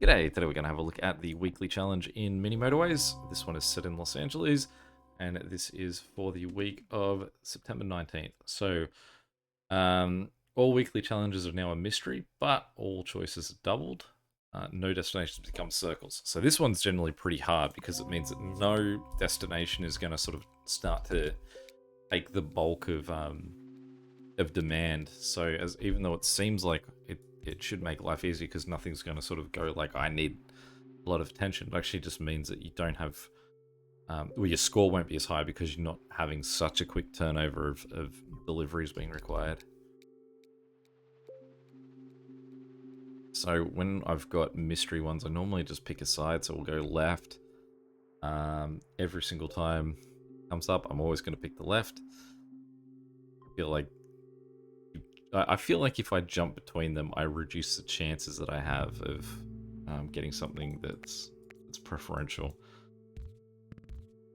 G'day, today we're going to have a look at the weekly challenge in Mini Motorways. This one is set in Los Angeles, and this is for the week of September 19th. So, all weekly challenges are now a mystery, but all choices are doubled. No destinations become circles. So this one's generally pretty hard because it means that no destination is going to sort of start to take the bulk of demand. So as even though it seems like it should make life easy because nothing's going to sort of go like I need a lot of attention, it actually just means that you don't have well, your score won't be as high because you're not having such a quick turnover of deliveries being required. So when I've got mystery ones, I normally just pick a side. So we'll go left. Every single time it comes up, I'm always going to pick the left. I feel like if I jump between them, I reduce the chances that I have of getting something that's preferential.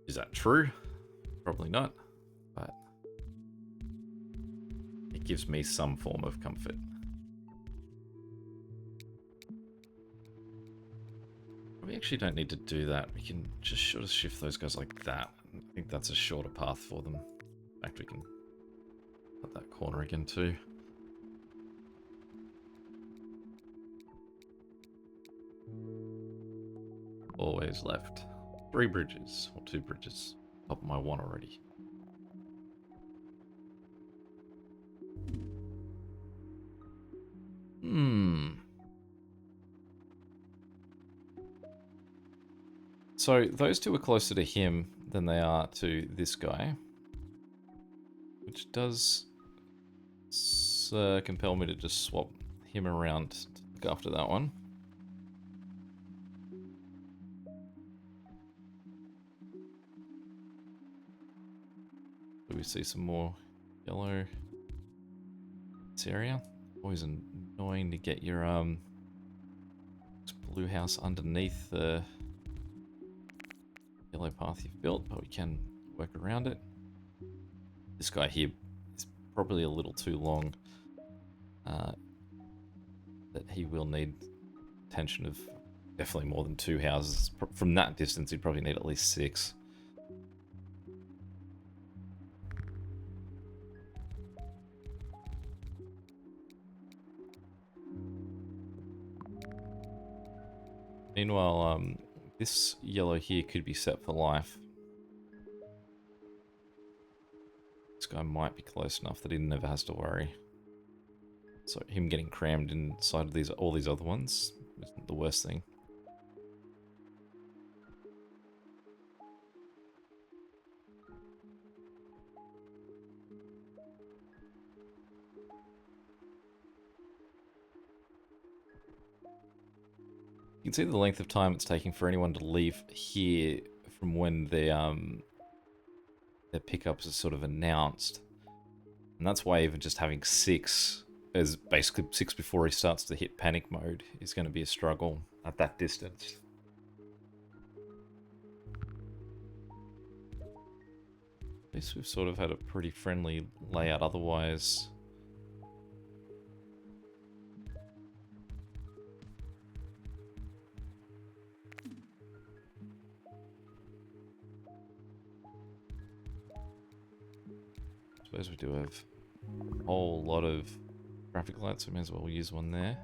Is that true? Probably not, but it gives me some form of comfort. We actually don't need to do that. We can just sort of shift those guys like that. I think that's a shorter path for them. In fact, we can put that corner again too. Always left. 3 bridges, or 2 bridges. Top of my one already. So those two are closer to him than they are to this guy, which does compel me to just swap him around to look after that one. Do we see some more yellow? This area always annoying to get your blue house underneath the yellow path you've built, but we can work around it. This guy here is probably a little too long. That he will need attention of definitely more than 2 houses. From that distance, he'd probably need at least 6. Meanwhile, this yellow here could be set for life. This guy might be close enough that he never has to worry. So him getting crammed inside of all these other ones isn't the worst thing. You can see the length of time it's taking for anyone to leave here from when their pickups are sort of announced. And that's why even just having 6 is basically 6 before he starts to hit panic mode is going to be a struggle at that distance. At least we've sort of had a pretty friendly layout otherwise. I suppose we do have a whole lot of traffic lights, so we may as well use one there.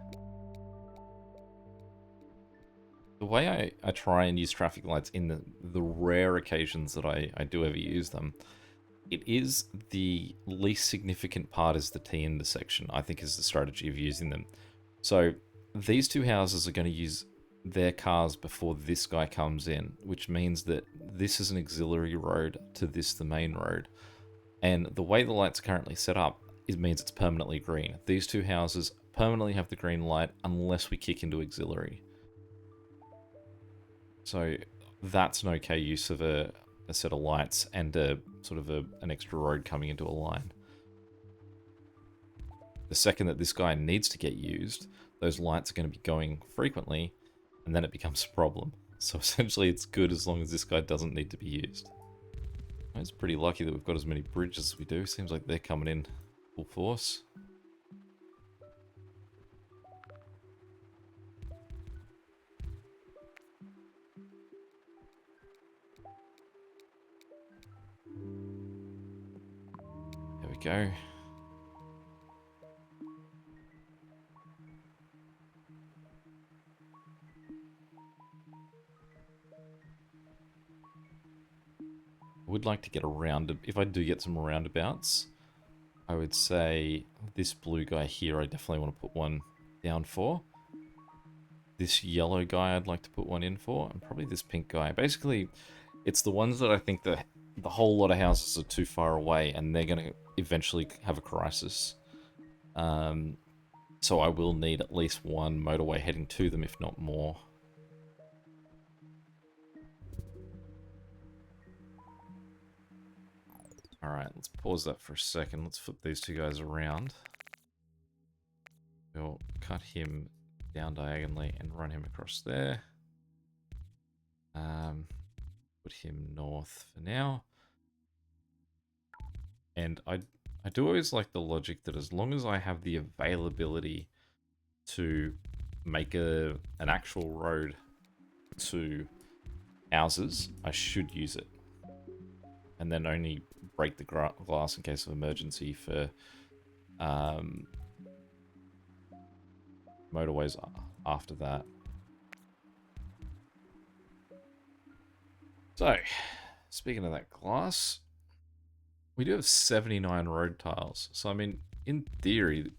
The way I try and use traffic lights in the rare occasions that I do ever use them, it is the least significant part is the T intersection, I think is the strategy of using them. So these 2 houses are going to use their cars before this guy comes in, which means that this is an auxiliary road to this, the main road. And the way the lights are currently set up, it means it's permanently green. These 2 houses permanently have the green light unless we kick into auxiliary. So that's an okay use of a set of lights and a sort of an extra road coming into a line. The second that this guy needs to get used, those lights are going to be going frequently, and then it becomes a problem. So essentially it's good as long as this guy doesn't need to be used. It's pretty lucky that we've got as many bridges as we do. Seems like they're coming in full force. I go. I would like to get around, if I do get some roundabouts, I would say this blue guy here, I definitely want to put one down for. This yellow guy I'd like to put one in for, and probably this pink guy. Basically, it's the ones that I think the whole lot of houses are too far away, and they're going to eventually have a crisis. So I will need at least one motorway heading to them, if not more. Alright, let's pause that for a second. Let's flip these two guys around. We'll cut him down diagonally and run him across there. Put him north for now. And I do always like the logic that as long as I have the availability to make an actual road to houses, I should use it. And then only break the glass in case of emergency for motorways after that. So, speaking of that glass, we do have 79 road tiles. So, I mean, in theory,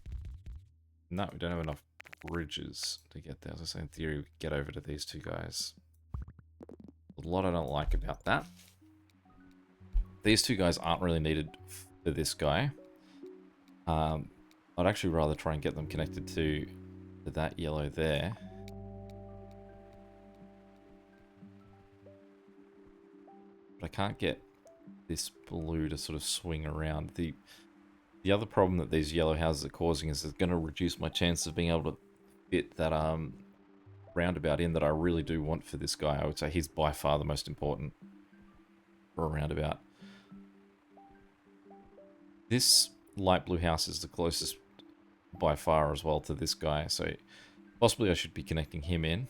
no, we don't have enough bridges to get there. As I say, in theory, we could get over to these two guys. A lot I don't like about that. These two guys aren't really needed for this guy. I'd actually rather try and get them connected to that yellow there. But I can't get this blue to sort of swing around. The other problem that these yellow houses are causing is it's going to reduce my chance of being able to fit that roundabout in that I really do want for this guy. I would say he's by far the most important for a roundabout. This light blue house is the closest by far as well to this guy, so possibly I should be connecting him in.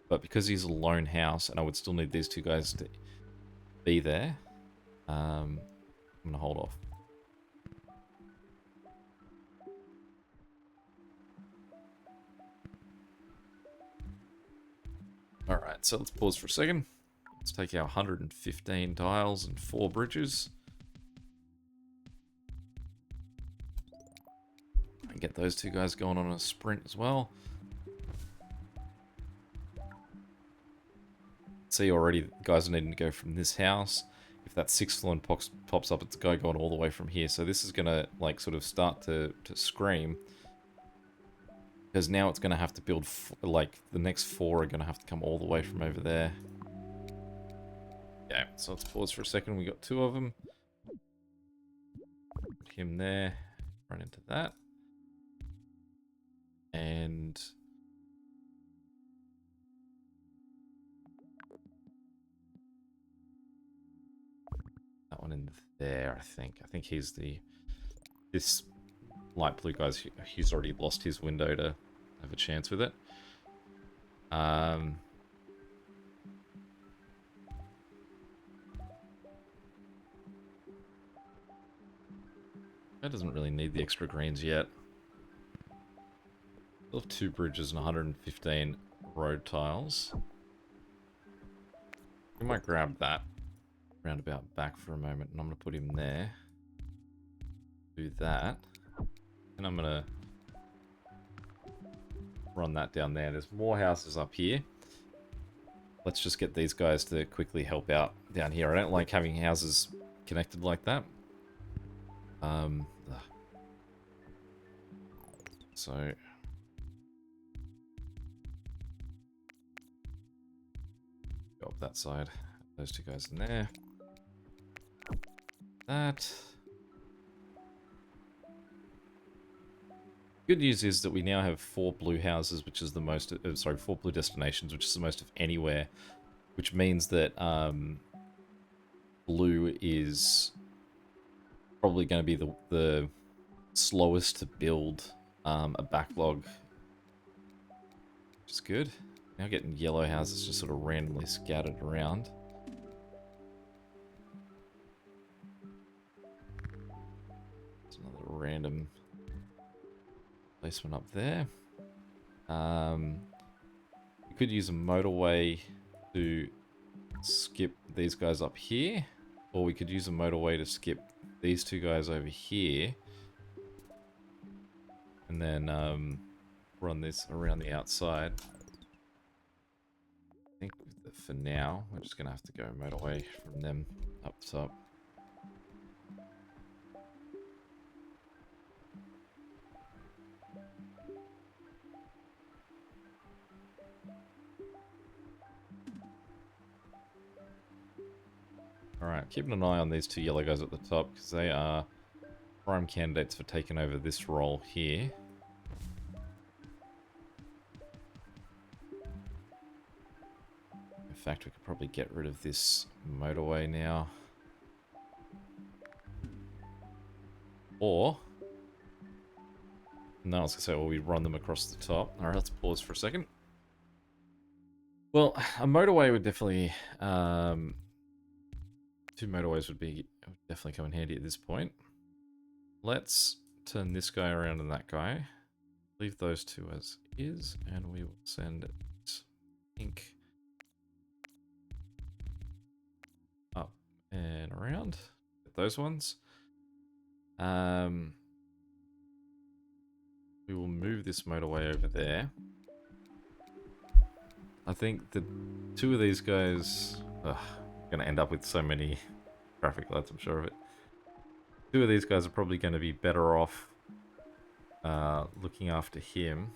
But because he's a lone house and I would still need these two guys to be there, I'm going to hold off. Alright, so let's pause for a second. Let's take our 115 tiles and 4 bridges. And get those two guys going on a sprint as well. See already, guys are needing to go from this house. If that 6th floor pops up, it's a guy going all the way from here. So this is going to like sort of start to scream. Because now it's going to have to build, like the next 4 are going to have to come all the way from over there. Okay, so let's pause for a second. We got 2 of them. Put him there, run into that. And that one in there, I think. I think he's this light blue guy's, he's already lost his window to have a chance with it. That doesn't really need the extra greens yet. We'll have 2 bridges and 115 road tiles. We might grab that roundabout back for a moment, and I'm going to put him there. Do that. And I'm going to run that down there. There's more houses up here. Let's just get these guys to quickly help out down here. I don't like having houses connected like that. So go up that side. Those 2 guys in there. That. Good news is that we now have 4 blue houses, which is the most, 4 blue destinations, which is the most of anywhere, which means that blue is probably going to be the slowest to build a backlog, which is good. Now getting yellow houses just sort of randomly scattered around. random placement up there. We could use a motorway to skip these guys up here, or we could use a motorway to skip these two guys over here, and then run this around the outside. I think for now we're just gonna have to go motorway from them up top. Alright, keeping an eye on these two yellow guys at the top, because they are prime candidates for taking over this role here. In fact, we could probably get rid of this motorway now. Or... no, I was going to say, well, we run them across the top. Alright, let's pause for a second. Well, a motorway would definitely... two motorways would definitely come in handy at this point. Let's turn this guy around and that guy. Leave those two as is, and we will send pink up and around. Get those ones. We will move this motorway over there. I think the two of these guys... ugh, going to end up with so many traffic lights, I'm sure of it. Two of these guys are probably going to be better off looking after him.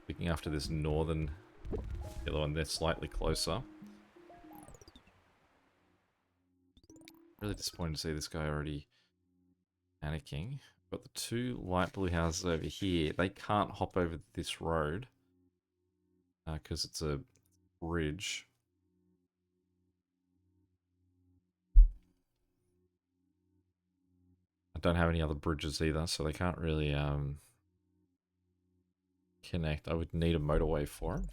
Looking after this northern yellow one. They're slightly closer. Really disappointed to see this guy already panicking. But the two light blue houses over here, they can't hop over this road because it's a bridge. I don't have any other bridges either, so they can't really connect. I would need a motorway for them.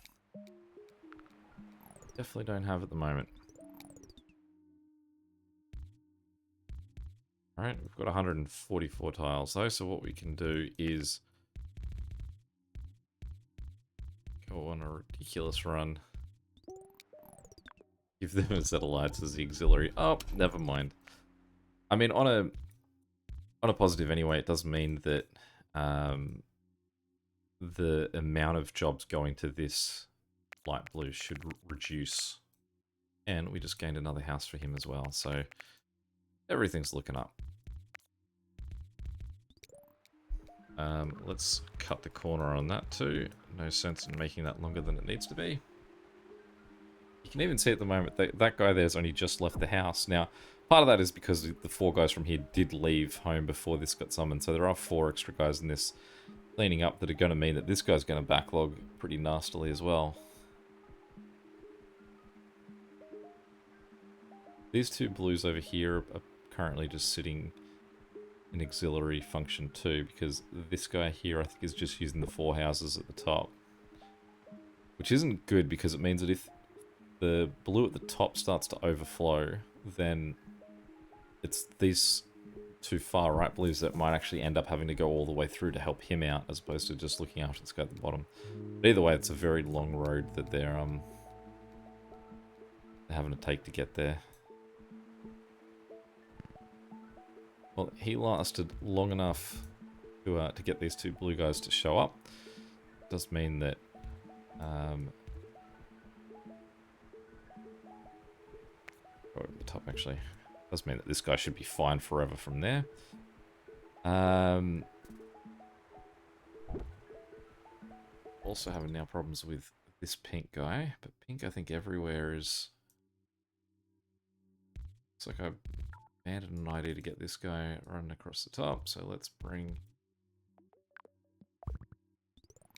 Definitely don't have at the moment. Alright, we've got 144 tiles though, so what we can do is go on a ridiculous run. Give them a set of lights as the auxiliary. Oh, never mind. I mean, on a positive anyway, it does mean that the amount of jobs going to this light blue should reduce. And we just gained another house for him as well, so everything's looking up. Let's cut the corner on that too. No sense in making that longer than it needs to be. You can even see at the moment that guy there's only just left the house. Now, part of that is because the 4 guys from here did leave home before this got summoned, so there are 4 extra guys in this cleaning up that are going to mean that this guy's going to backlog pretty nastily as well. These 2 blues over here are currently just sitting in auxiliary function too, because this guy here I think is just using the 4 houses at the top. Which isn't good, because it means that if the blue at the top starts to overflow, then it's these 2 far right blues that might actually end up having to go all the way through to help him out, as opposed to just looking after this guy at the bottom. But either way, it's a very long road that they're having to take to get there. Well, he lasted long enough to get these 2 blue guys to show up. Does mean that over the top actually. Does mean that this guy should be fine forever from there. Also having now problems with this pink guy, but pink I think everywhere is... Looks like I've abandoned an idea to get this guy running across the top, so let's bring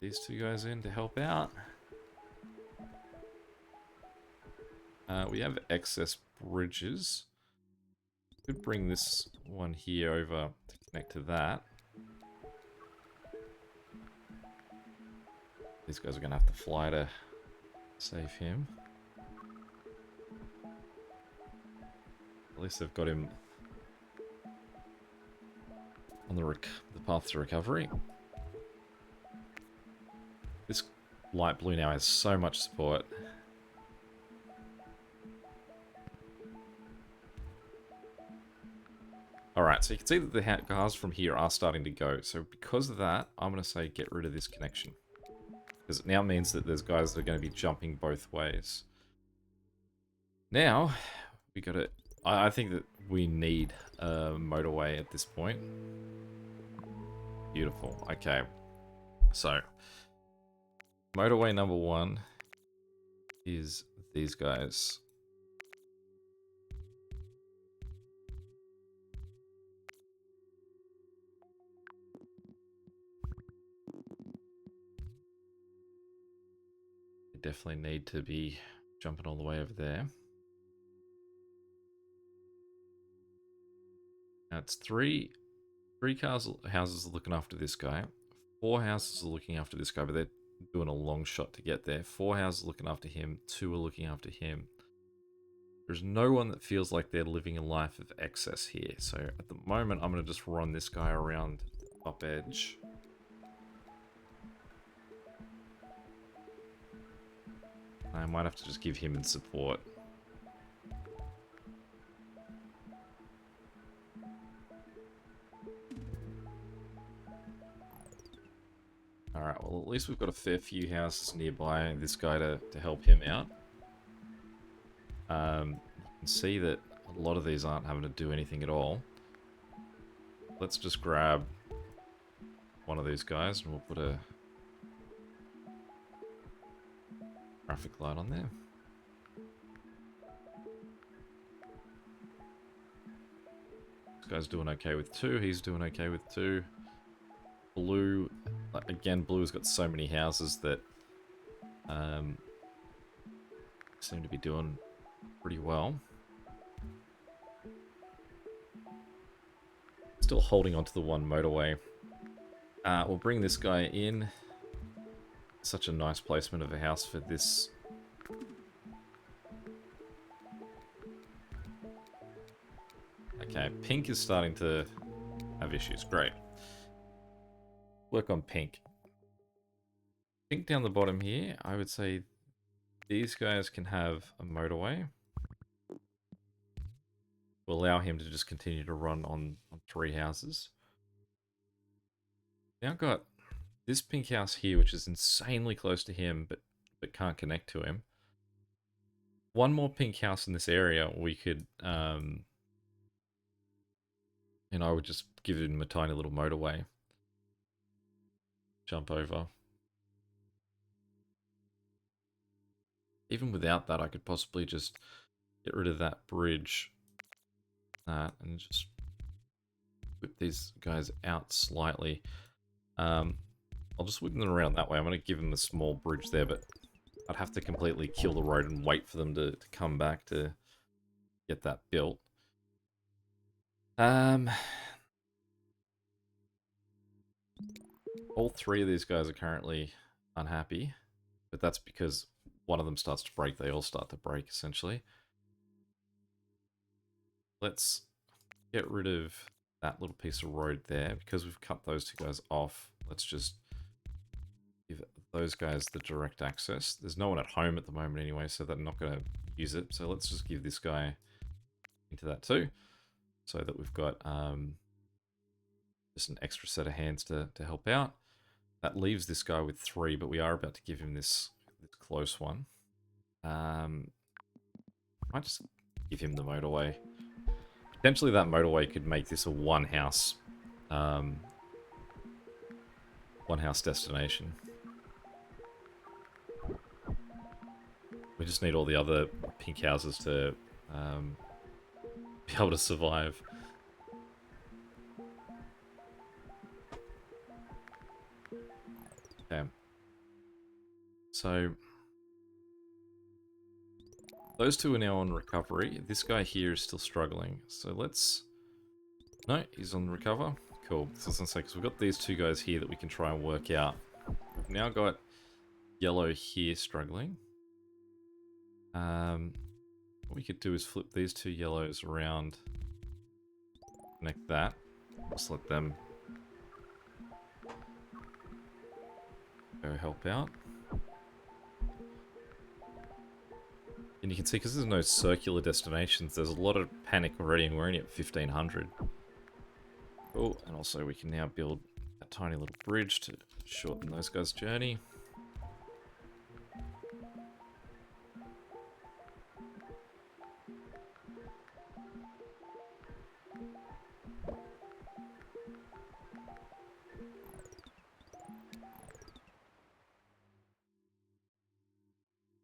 these 2 guys in to help out. We have excess bridges. Could bring this one here over to connect to that. These guys are going to have to fly to save him. At least they've got him on the path to recovery. This light blue now has so much support. Alright, so you can see that the cars from here are starting to go. So because of that, I'm going to say get rid of this connection. Because it now means that there's guys that are going to be jumping both ways. Now, we got to... I think that we need a motorway at this point. Beautiful. Okay. So, motorway number 1 is these guys. They definitely need to be jumping all the way over there. Now it's three houses are looking after this guy. 4 houses are looking after this guy, but they're doing a long shot to get there. 4 houses are looking after him. 2 are looking after him. There's no one that feels like they're living a life of excess here. So at the moment, I'm going to just run this guy around the top edge. I might have to just give him in support. Alright, well at least we've got a fair few houses nearby this guy to help him out. You can see that a lot of these aren't having to do anything at all. Let's just grab one of these guys and we'll put a traffic light on there. This guy's doing okay with 2, he's doing okay with 2. Blue, again, blue's got so many houses that seem to be doing pretty well. Still holding on to the one motorway. We'll bring this guy in. Such a nice placement of a house for this. Okay, pink is starting to have issues. Great. Work on pink. Pink down the bottom here, I would say these guys can have a motorway. We'll allow him to just continue to run on 3 houses. Now got this pink house here, which is insanely close to him, but can't connect to him. One more pink house in this area, we could, and I would just give him a tiny little motorway. Jump over. Even without that, I could possibly just get rid of that bridge. And just whip these guys out slightly. I'll just whip them around that way. I'm going to give them a small bridge there, but I'd have to completely kill the road and wait for them to come back to get that built. All 3 of these guys are currently unhappy, but that's because one of them starts to break. They all start to break, essentially. Let's get rid of that little piece of road there. Because we've cut those 2 guys off, let's just give those guys the direct access. There's no one at home at the moment anyway, so they're not going to use it. So let's just give this guy into that too, so that we've got just an extra set of hands to help out. That leaves this guy with 3, but we are about to give him this close one. I might just give him the motorway. Potentially that motorway could make this a one house destination. We just need all the other pink houses to be able to survive. Okay. So those 2 are now on recovery. This guy here is still struggling. So let's... No, he's on recover. Cool. So I was gonna say, because we've got these 2 guys here that we can try and work out. We've now got yellow here struggling. What we could do is flip these 2 yellows around. Connect that. Just let them Go help out. And you can see, because there's no circular destinations, there's a lot of panic already, and we're only at 1500. Oh, and also we can now build a tiny little bridge to shorten those guys' journey.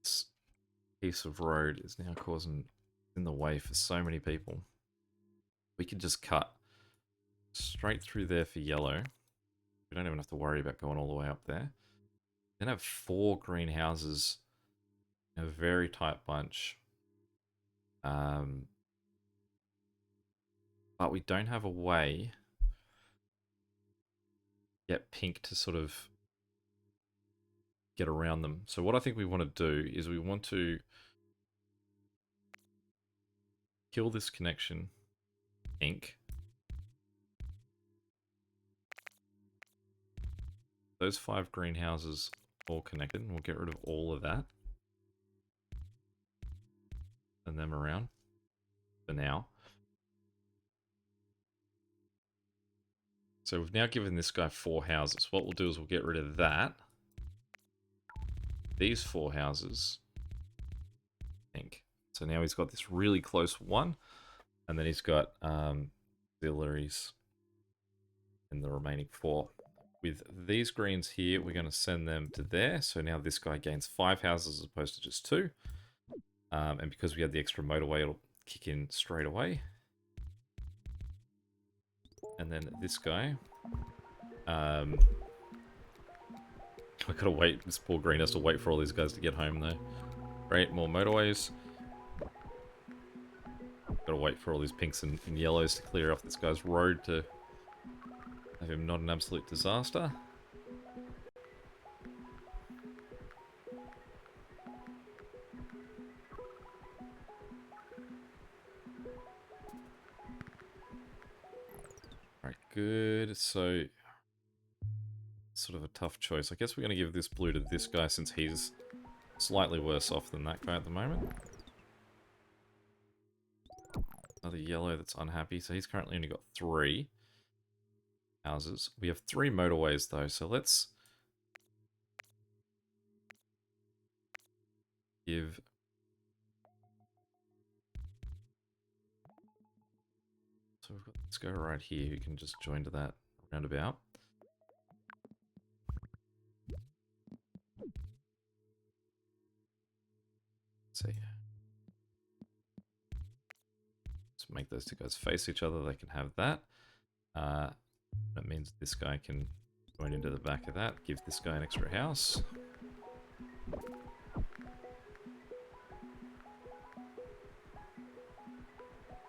This piece of road is now causing in the way for so many people. We could just cut straight through there for yellow. We don't even have to worry about going all the way up there. Then have 4 greenhouses in a very tight bunch. But we don't have a way to get pink to sort of get around them. So what I think we want to do is we want to kill this connection, pink. Those 5 greenhouses all connected, and we'll get rid of all of that. And them around for now. So we've now given this guy 4 houses. What we'll do is we'll get rid of that. These 4 houses. Pink. So now he's got this really close one. And then he's got auxiliaries in the remaining 4. With these greens here, we're going to send them to there. So now this guy gains 5 houses as opposed to just 2. And because we had the extra motorway, it'll kick in straight away. And then this guy. I gotta wait. This poor green has to wait for all these guys to get home though. Great, more motorways. Gotta wait for all these pinks and yellows to clear off this guy's road to have him not an absolute disaster. Alright, good. So, sort of a tough choice. I guess we're going to give this blue to this guy since he's slightly worse off than that guy at the moment. Another yellow that's unhappy. So he's currently only got 3 houses. We have 3 motorways though, so let's give so we've got this guy right here who can just join to that roundabout. See. Let's make those 2 guys face each other. They can have that. That means this guy can join into the back of that. Give this guy an extra house.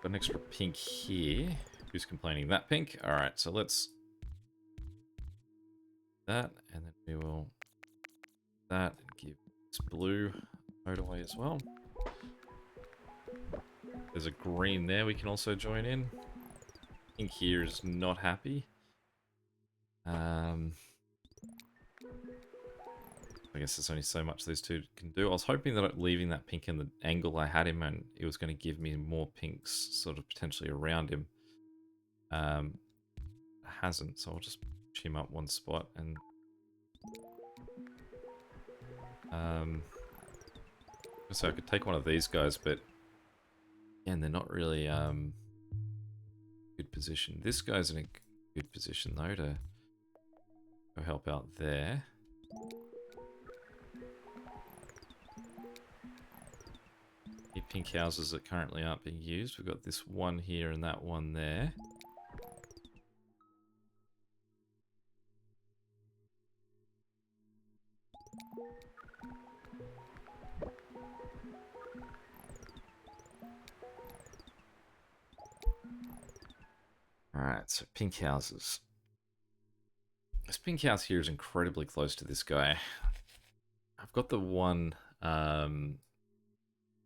Got an extra pink here. Who's complaining? That pink? Alright, so let's that, and then we will that and give this blue motorway as well. There's a green there we can also join in. Pink here is not happy. I guess there's only so much these 2 can do. I was hoping that leaving that pink in the angle I had him and it was going to give me more pinks sort of potentially around him. It hasn't, so I'll just push him up 1 spot and so I could take one of these guys, but again, they're not really good position. This guy's in a good position though to go help out there. The pink houses that currently aren't being used. We've got this one here and that one there. Alright, so pink houses. This pink house here is incredibly close to this guy. I've got the one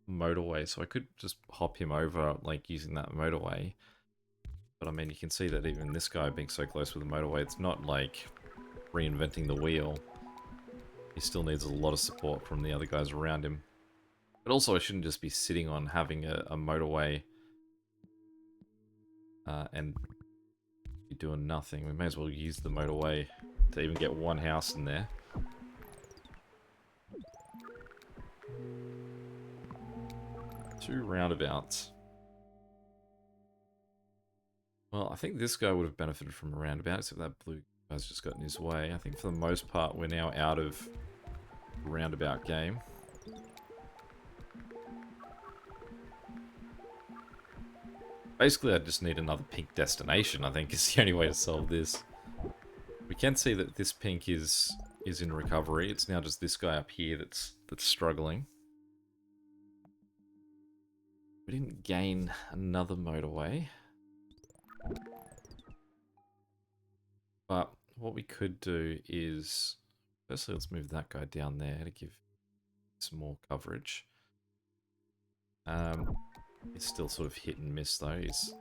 motorway, so I could just hop him over, like, using that motorway. But I mean, you can see that even this guy being so close with the motorway, it's not like reinventing the wheel. He still needs a lot of support from the other guys around him. But also, I shouldn't just be sitting on having a motorway and be doing nothing. We may as well use the motorway to even get one house in there. Two roundabouts. Well, I think this guy would have benefited from a roundabout, except that blue guy's just got in his way. I think for the most part, we're now out of the roundabout game. Basically, I just need another pink destination, I think, is the only way to solve this. We can see that this pink is in recovery. It's now just this guy up here that's struggling. We didn't gain another motorway. But what we could do is... Firstly, let's move that guy down there to give some more coverage. It's still sort of hit and miss though. He's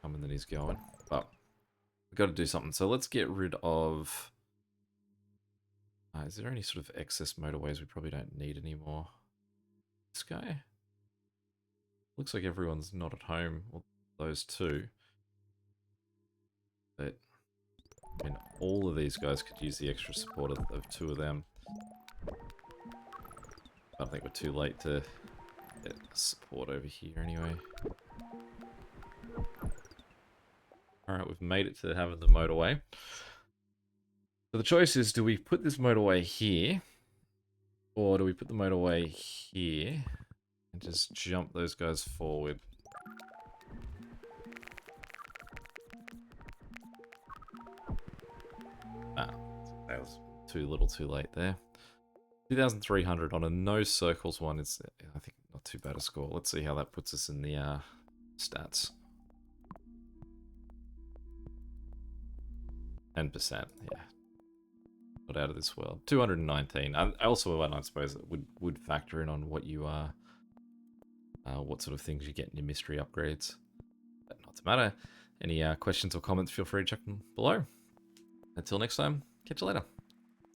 coming, then he's going. But we've got to do something. So let's get rid of... is there any sort of excess motorways we probably don't need anymore? This guy? Looks like everyone's not at home. Well, those two. But I mean, all of these guys could use the extra support of two of them. I think we're too late to get support over here anyway. Alright, we've made it to having the motorway. So the choice is, do we put this motorway here? Or do we put the motorway here? And just jump those guys forward? Ah, that was too little too late there. 2,300 on a no circles one is, I think, not too bad a score. Let's see how that puts us in the stats. 10%, yeah. Not out of this world. 219. I also, I suppose, it would factor in on what you are, what sort of things you get in your mystery upgrades. But not to matter. Any questions or comments, feel free to check them below. Until next time, catch you later.